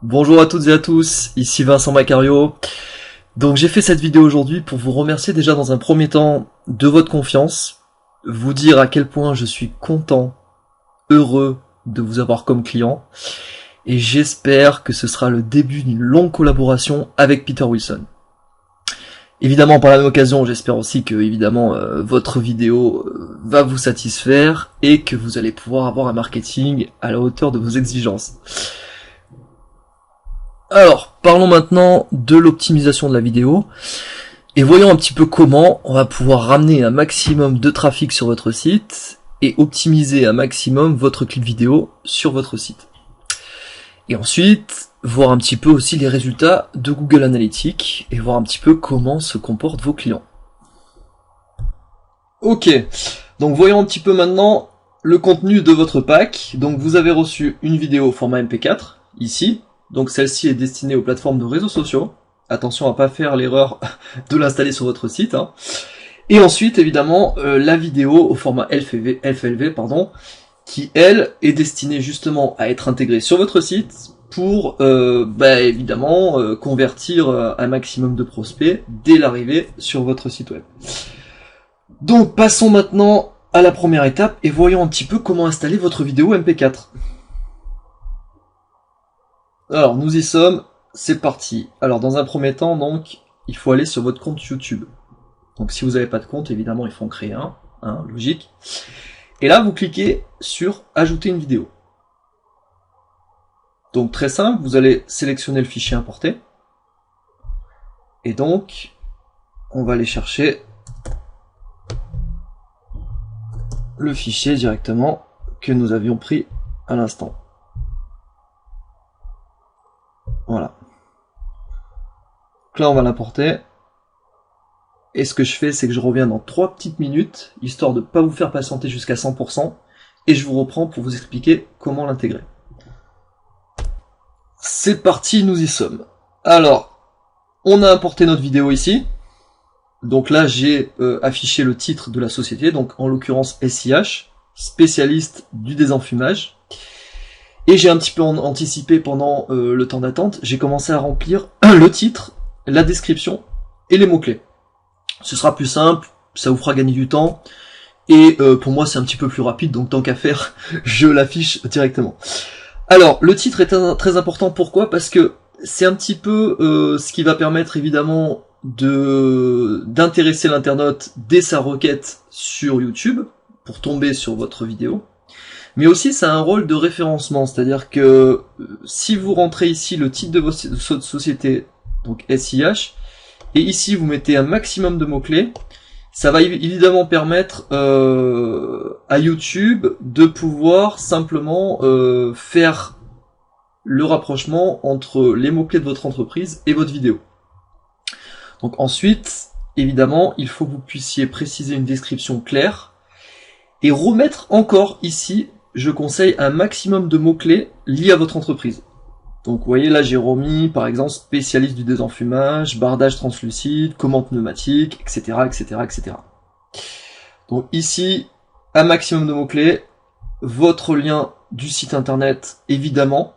Bonjour à toutes et à tous, ici Vincent Macario. Donc j'ai fait cette vidéo aujourd'hui pour vous remercier déjà dans un premier temps de votre confiance, vous dire à quel point je suis content, heureux de vous avoir comme client, et j'espère que ce sera le début d'une longue collaboration avec Peter Wilson. Évidemment, par la même occasion, j'espère aussi que votre vidéo va vous satisfaire et que vous allez pouvoir avoir un marketing à la hauteur de vos exigences. Alors, parlons maintenant de l'optimisation de la vidéo, et voyons un petit peu comment on va pouvoir ramener un maximum de trafic sur votre site, et optimiser un maximum votre clip vidéo sur votre site. Et ensuite, voir un petit peu aussi les résultats de Google Analytics, et voir un petit peu comment se comportent vos clients. Ok, donc voyons un petit peu maintenant le contenu de votre pack. Donc vous avez reçu une vidéo au format MP4, ici. Donc celle-ci est destinée aux plateformes de réseaux sociaux. Attention à pas faire l'erreur de l'installer sur votre site. Et ensuite, évidemment, la vidéo au format FLV, qui, elle, est destinée justement à être intégrée sur votre site pour, convertir un maximum de prospects dès l'arrivée sur votre site web. Donc, passons maintenant à la première étape et voyons un petit peu comment installer votre vidéo MP4. Alors, nous y sommes, c'est parti. Alors, dans un premier temps, donc, il faut aller sur votre compte YouTube. Donc, si vous n'avez pas de compte, évidemment, il faut en créer un, logique. Et là, vous cliquez sur « Ajouter une vidéo ». Donc, très simple, vous allez sélectionner le fichier importé. Et donc, on va aller chercher le fichier directement que nous avions pris à l'instant. Voilà. Donc là, on va l'importer. Et ce que je fais, c'est que je reviens dans 3 petites minutes, histoire de ne pas vous faire patienter jusqu'à 100%, et je vous reprends pour vous expliquer comment l'intégrer. C'est parti, nous y sommes. Alors, on a importé notre vidéo ici. Donc là, j'ai affiché le titre de la société, donc en l'occurrence SIH, spécialiste du désenfumage. Et j'ai un petit peu anticipé pendant le temps d'attente, j'ai commencé à remplir le titre, la description et les mots-clés. Ce sera plus simple, ça vous fera gagner du temps, et pour moi c'est un petit peu plus rapide, donc tant qu'à faire, je l'affiche directement. Alors, le titre est très important, pourquoi? Parce que c'est un petit peu ce qui va permettre évidemment d'intéresser l'internaute dès sa requête sur YouTube, pour tomber sur votre vidéo. Mais aussi, ça a un rôle de référencement, c'est-à-dire que si vous rentrez ici le titre de votre société, donc SIH, et ici vous mettez un maximum de mots-clés, ça va évidemment permettre à YouTube de pouvoir simplement faire le rapprochement entre les mots-clés de votre entreprise et votre vidéo. Donc ensuite, évidemment, il faut que vous puissiez préciser une description claire, et remettre encore ici, je conseille un maximum de mots-clés liés à votre entreprise. Donc vous voyez là j'ai remis par exemple spécialiste du désenfumage, bardage translucide, commande pneumatique, etc. etc. Donc ici, un maximum de mots-clés, votre lien du site internet évidemment,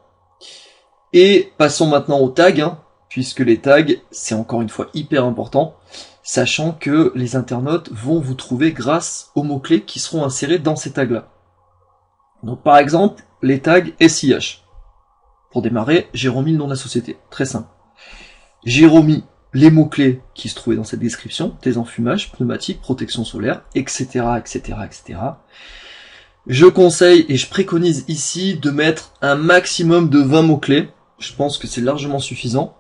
et passons maintenant aux tags, puisque les tags c'est encore une fois hyper important, sachant que les internautes vont vous trouver grâce aux mots-clés qui seront insérés dans ces tags-là. Donc par exemple, les tags SIH. Pour démarrer, j'ai remis le nom de la société, très simple. J'ai remis les mots-clés qui se trouvaient dans cette description, désenfumage, pneumatique, protection solaire, etc. Je conseille et je préconise ici de mettre un maximum de 20 mots-clés, je pense que c'est largement suffisant.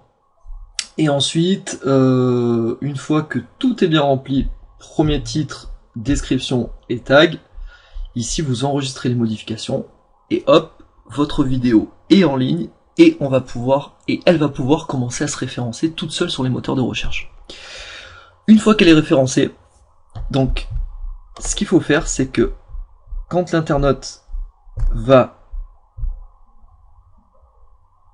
Et ensuite, une fois que tout est bien rempli, premier titre, description et tag, ici vous enregistrez les modifications, et hop, votre vidéo est en ligne, et elle va pouvoir commencer à se référencer toute seule sur les moteurs de recherche. Une fois qu'elle est référencée, donc, ce qu'il faut faire, c'est que, quand l'internaute va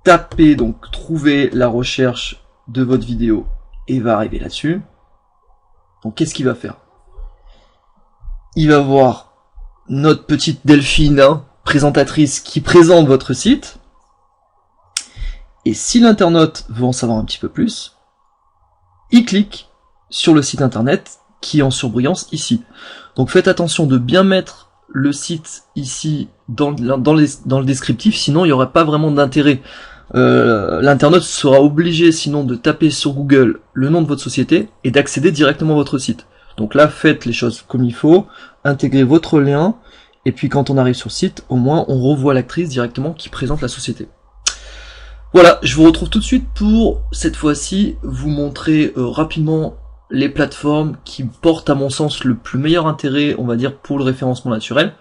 taper, donc trouver la recherche de votre vidéo, et va arriver là-dessus, donc qu'est-ce qu'il va faire? Il va voir notre petite Delphine, présentatrice, qui présente votre site, Et si l'internaute veut en savoir un petit peu plus, il clique sur le site internet qui est en surbrillance ici. Donc faites attention de bien mettre le site ici dans le descriptif, sinon il n'y aura pas vraiment d'intérêt. L'internaute sera obligé sinon de taper sur Google le nom de votre société et d'accéder directement à votre site. Donc là, faites les choses comme il faut, intégrez votre lien, et puis quand on arrive sur le site, au moins on revoit l'actrice directement qui présente la société. Voilà, je vous retrouve tout de suite pour, cette fois-ci, vous montrer rapidement les plateformes qui portent à mon sens le plus meilleur intérêt, on va dire, pour le référencement naturel,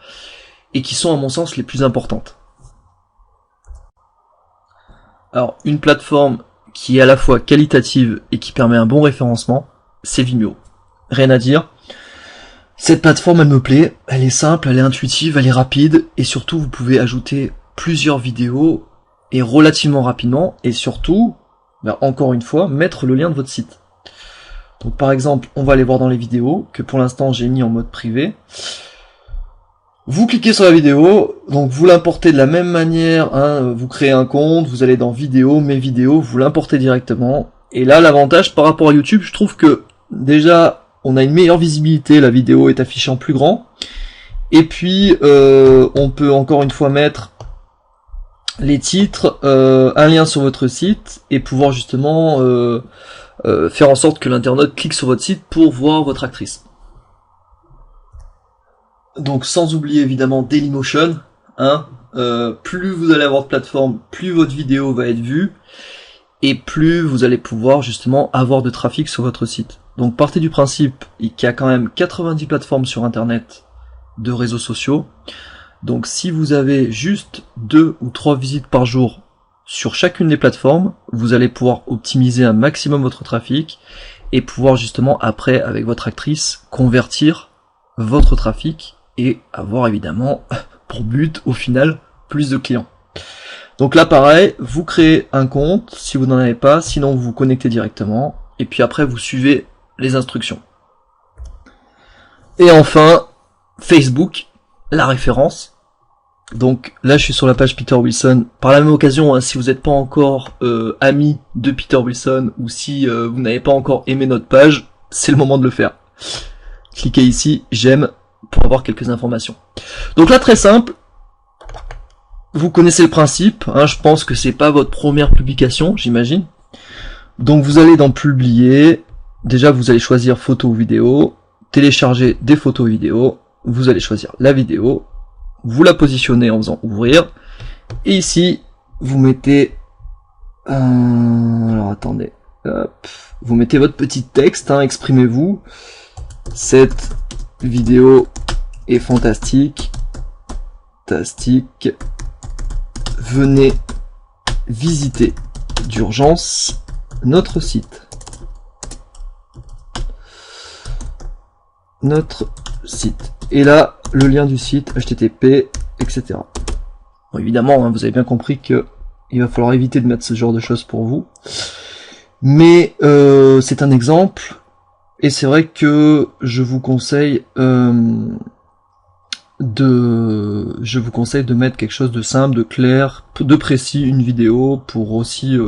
et qui sont à mon sens les plus importantes. Alors, une plateforme qui est à la fois qualitative et qui permet un bon référencement, c'est Vimeo. Rien à dire. Cette plateforme, elle me plaît, elle est simple, elle est intuitive, elle est rapide, et surtout, vous pouvez ajouter plusieurs vidéos, et relativement rapidement, et surtout, encore une fois, mettre le lien de votre site. Donc par exemple, on va aller voir dans les vidéos, que pour l'instant j'ai mis en mode privé. Vous cliquez sur la vidéo, donc vous l'importez de la même manière, hein, vous créez un compte, vous allez dans vidéos, mes vidéos, vous l'importez directement. Et là, l'avantage par rapport à YouTube, je trouve que déjà, on a une meilleure visibilité, la vidéo est affichée en plus grand. Et puis, on peut encore une fois mettre les titres, un lien sur votre site, et pouvoir justement faire en sorte que l'internaute clique sur votre site pour voir votre actrice. Donc sans oublier évidemment Dailymotion, hein, plus vous allez avoir de plateforme, plus votre vidéo va être vue, et plus vous allez pouvoir justement avoir de trafic sur votre site. Donc partez du principe qu'il y a quand même 90 plateformes sur internet de réseaux sociaux. Donc si vous avez juste 2 ou 3 visites par jour sur chacune des plateformes, vous allez pouvoir optimiser un maximum votre trafic et pouvoir justement après avec votre actrice convertir votre trafic et avoir évidemment pour but au final plus de clients. Donc là pareil, vous créez un compte si vous n'en avez pas, sinon vous vous connectez directement et puis après vous suivez les instructions. Et enfin, Facebook, la référence. Donc là je suis sur la page Peter Wilson. Par la même occasion, hein, si vous n'êtes pas encore ami de Peter Wilson ou si vous n'avez pas encore aimé notre page, c'est le moment de le faire. Cliquez ici, j'aime, pour avoir quelques informations. Donc là très simple, vous connaissez le principe, hein, je pense que c'est pas votre première publication, j'imagine. Donc vous allez dans publier, déjà vous allez choisir photo ou vidéo, télécharger des photos ou vidéos, vous allez choisir la vidéo, vous la positionnez en faisant ouvrir, et ici, vous mettez, alors attendez, hop, vous mettez votre petit texte, hein, exprimez-vous, cette vidéo est fantastique, venez visiter d'urgence notre site. Et là, le lien du site, HTTP, etc. Bon, évidemment, hein, vous avez bien compris que il va falloir éviter de mettre ce genre de choses pour vous. Mais c'est un exemple, et c'est vrai que je vous conseille de mettre quelque chose de simple, de clair, de précis, une vidéo, pour aussi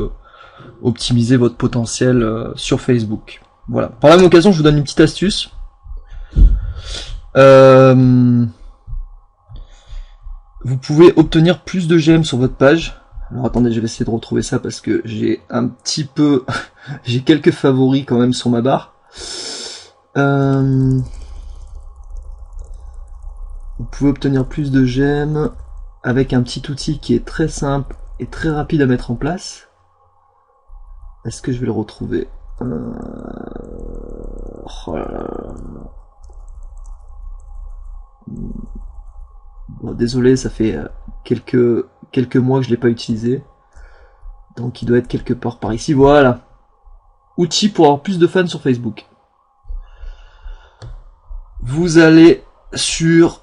optimiser votre potentiel sur Facebook. Voilà. Par la même occasion, je vous donne une petite astuce. Vous pouvez obtenir plus de j'aime sur votre page. Alors attendez, je vais essayer de retrouver ça parce que j'ai un petit peu, j'ai quelques favoris quand même sur ma barre. Vous pouvez obtenir plus de j'aime avec un petit outil qui est très simple et très rapide à mettre en place. Est-ce que je vais le retrouver? Oh là là. Bon, désolé, ça fait quelques mois que je l'ai pas utilisé, donc il doit être quelque part par ici. Voilà, outils pour avoir plus de fans sur Facebook. Vous allez sur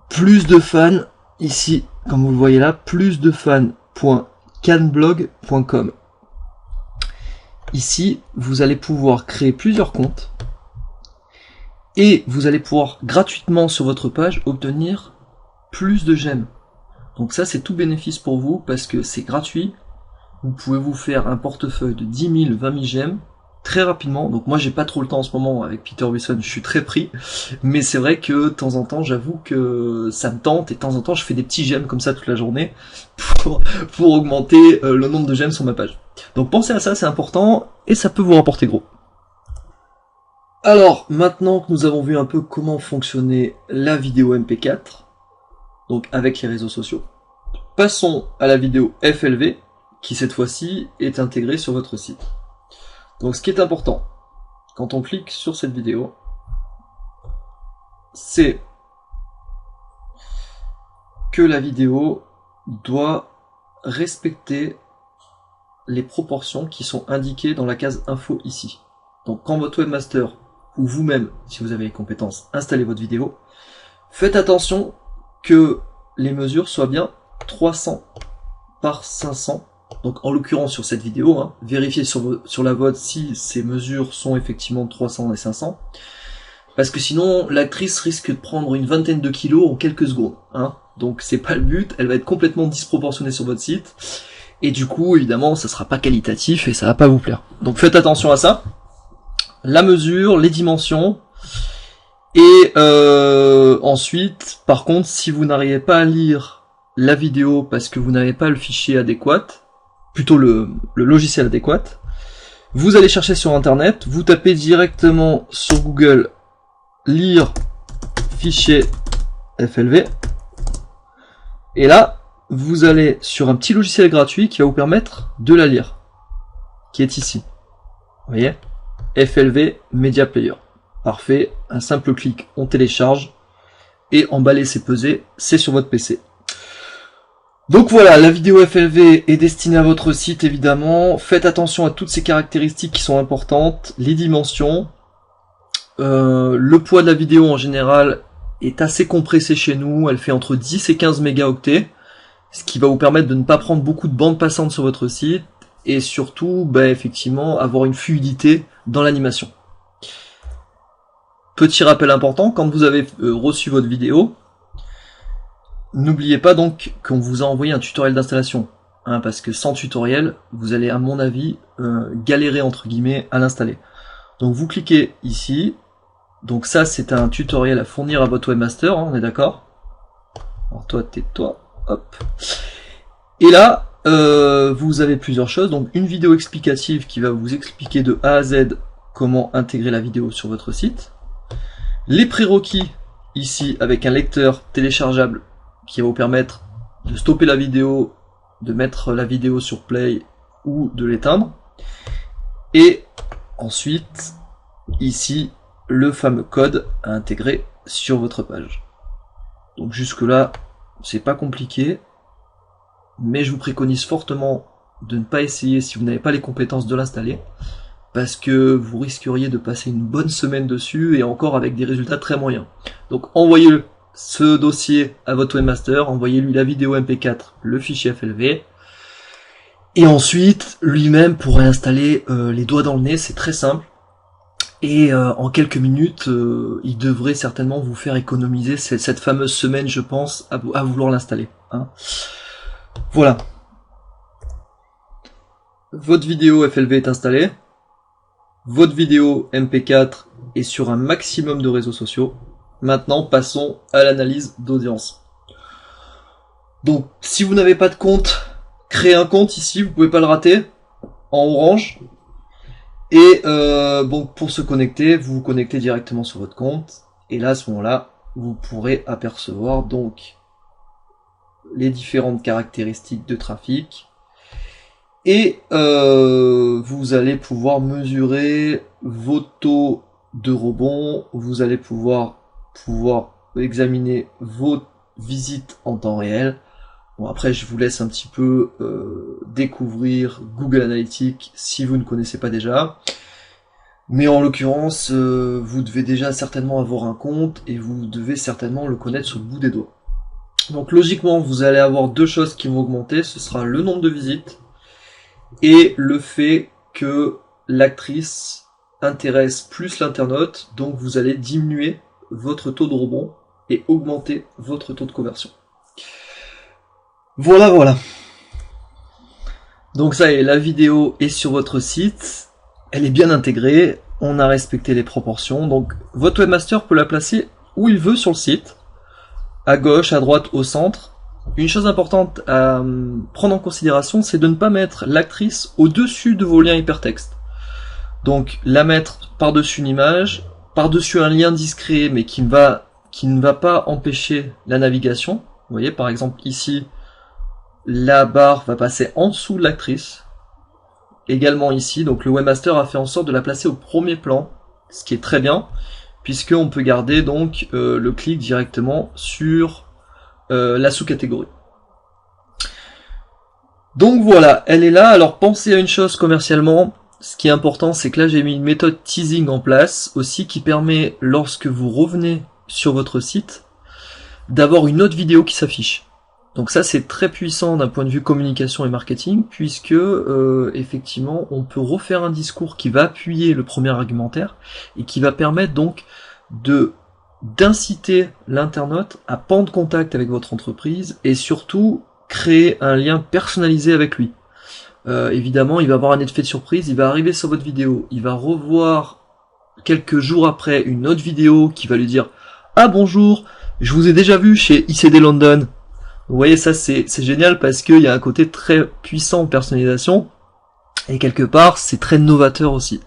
plus de fans ici, comme vous le voyez là, plus de fans.canblog.com. Ici, vous allez pouvoir créer plusieurs comptes et vous allez pouvoir gratuitement sur votre page obtenir plus de j'aime. Donc ça c'est tout bénéfice pour vous parce que c'est gratuit. Vous pouvez vous faire un portefeuille de 10 000, 20 000 j'aime très rapidement. Donc moi j'ai pas trop le temps en ce moment avec Peter Wilson, je suis très pris. Mais c'est vrai que de temps en temps j'avoue que ça me tente et de temps en temps je fais des petits j'aime comme ça toute la journée pour augmenter le nombre de j'aime sur ma page. Donc pensez à ça, c'est important et ça peut vous rapporter gros. Alors maintenant que nous avons vu un peu comment fonctionnait la vidéo MP4, donc avec les réseaux sociaux, passons à la vidéo FLV qui cette fois-ci est intégrée sur votre site. Donc ce qui est important, quand on clique sur cette vidéo, c'est que la vidéo doit respecter les proportions qui sont indiquées dans la case info ici. Donc quand votre webmaster ou vous-même, si vous avez les compétences, installez votre vidéo, faites attention que les mesures soient bien 300 par 500. Donc en l'occurrence sur cette vidéo, hein, vérifiez sur la vôtre si ces mesures sont effectivement 300 et 500. Parce que sinon l'actrice risque de prendre une vingtaine de kilos en quelques secondes. Hein. Donc c'est pas le but, elle va être complètement disproportionnée sur votre site. Et du coup évidemment ça sera pas qualitatif et ça va pas vous plaire. Donc faites attention à ça. La mesure, les dimensions. Et ensuite, par contre, si vous n'arrivez pas à lire la vidéo parce que vous n'avez pas le fichier adéquat, plutôt le logiciel adéquat, vous allez chercher sur internet, vous tapez directement sur Google lire fichier FLV, et là, vous allez sur un petit logiciel gratuit qui va vous permettre de la lire, qui est ici. Vous voyez ? FLV Media Player. Parfait, un simple clic, on télécharge, et emballer c'est peser, c'est sur votre PC. Donc voilà, la vidéo FLV est destinée à votre site évidemment. Faites attention à toutes ces caractéristiques qui sont importantes, les dimensions. Le poids de la vidéo en général est assez compressé chez nous, elle fait entre 10 et 15 mégaoctets, ce qui va vous permettre de ne pas prendre beaucoup de bandes passantes sur votre site, et surtout, effectivement, avoir une fluidité dans l'animation. Petit rappel important, quand vous avez reçu votre vidéo, n'oubliez pas donc qu'on vous a envoyé un tutoriel d'installation, hein, parce que sans tutoriel, vous allez à mon avis galérer entre guillemets à l'installer. Donc vous cliquez ici, donc ça c'est un tutoriel à fournir à votre webmaster, hein, on est d'accord? Alors toi tais-toi, hop. Et là, vous avez plusieurs choses, donc une vidéo explicative qui va vous expliquer de A à Z comment intégrer la vidéo sur votre site. Les prérequis, ici, avec un lecteur téléchargeable qui va vous permettre de stopper la vidéo, de mettre la vidéo sur play ou de l'éteindre. Et ensuite, ici, le fameux code à intégrer sur votre page. Donc jusque là, c'est pas compliqué, mais je vous préconise fortement de ne pas essayer si vous n'avez pas les compétences de l'installer, parce que vous risqueriez de passer une bonne semaine dessus et encore avec des résultats très moyens. Donc envoyez ce dossier à votre webmaster, envoyez-lui la vidéo MP4, le fichier FLV, et ensuite lui-même pourrait installer les doigts dans le nez, c'est très simple, et en quelques minutes, il devrait certainement vous faire économiser cette fameuse semaine, je pense, à vouloir l'installer. Hein. Voilà. Votre vidéo FLV est installée. Votre vidéo MP4 est sur un maximum de réseaux sociaux. Maintenant, passons à l'analyse d'audience. Donc, si vous n'avez pas de compte, créez un compte ici, vous pouvez pas le rater, en orange. Et bon, pour se connecter, vous vous connectez directement sur votre compte. Et là, à ce moment-là, vous pourrez apercevoir donc les différentes caractéristiques de trafic. Et vous allez pouvoir mesurer vos taux de rebond, vous allez pouvoir examiner vos visites en temps réel. Bon, après je vous laisse un petit peu découvrir Google Analytics si vous ne connaissez pas déjà. Mais en l'occurrence, vous devez déjà certainement avoir un compte et vous devez certainement le connaître sur le bout des doigts. Donc logiquement, vous allez avoir deux choses qui vont augmenter, ce sera le nombre de visites et le fait que l'actrice intéresse plus l'internaute, donc vous allez diminuer votre taux de rebond et augmenter votre taux de conversion. Voilà. Donc ça y est, la vidéo est sur votre site, elle est bien intégrée, on a respecté les proportions, donc votre webmaster peut la placer où il veut sur le site, à gauche, à droite, au centre. Une chose importante à prendre en considération, c'est de ne pas mettre l'actrice au-dessus de vos liens hypertextes. Donc la mettre par-dessus une image, par-dessus un lien discret mais qui ne va pas empêcher la navigation. Vous voyez par exemple ici, la barre va passer en dessous de l'actrice. Également ici, donc le webmaster a fait en sorte de la placer au premier plan, ce qui est très bien, puisqu'on peut garder donc le clic directement sur la sous-catégorie. Donc voilà, elle est là. Alors pensez à une chose commercialement, ce qui est important, c'est que là j'ai mis une méthode teasing en place aussi qui permet, lorsque vous revenez sur votre site, d'avoir une autre vidéo qui s'affiche. Donc ça c'est très puissant d'un point de vue communication et marketing, puisque effectivement on peut refaire un discours qui va appuyer le premier argumentaire et qui va permettre donc d'inciter l'internaute à prendre contact avec votre entreprise et surtout créer un lien personnalisé avec lui. Évidemment il va avoir un effet de surprise, il va arriver sur votre vidéo, il va revoir quelques jours après une autre vidéo qui va lui dire « Ah bonjour, je vous ai déjà vu chez ICD London ». Vous voyez, ça c'est génial parce qu'il y a un côté très puissant en personnalisation et quelque part c'est très novateur aussi.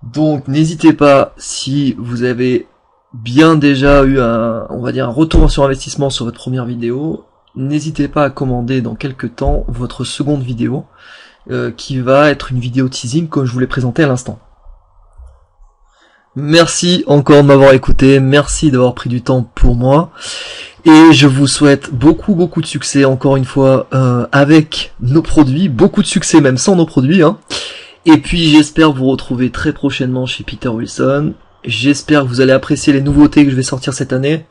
Donc n'hésitez pas, si vous avez bien déjà eu un retour sur investissement sur votre première vidéo, n'hésitez pas à commander dans quelques temps votre seconde vidéo qui va être une vidéo teasing comme je vous l'ai présenté à l'instant. Merci encore de m'avoir écouté, merci d'avoir pris du temps pour moi. Et je vous souhaite beaucoup de succès encore une fois avec nos produits, beaucoup de succès même sans nos produits. Et puis j'espère vous retrouver très prochainement chez Peter Wilson. J'espère que vous allez apprécier les nouveautés que je vais sortir cette année.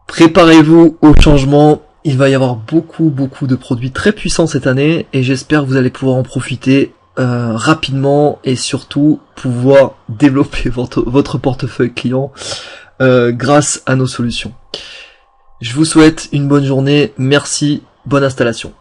Préparez-vous au changement, il va y avoir beaucoup de produits très puissants cette année et j'espère que vous allez pouvoir en profiter rapidement et surtout pouvoir développer votre portefeuille client grâce à nos solutions. Je vous souhaite une bonne journée, merci, bonne installation.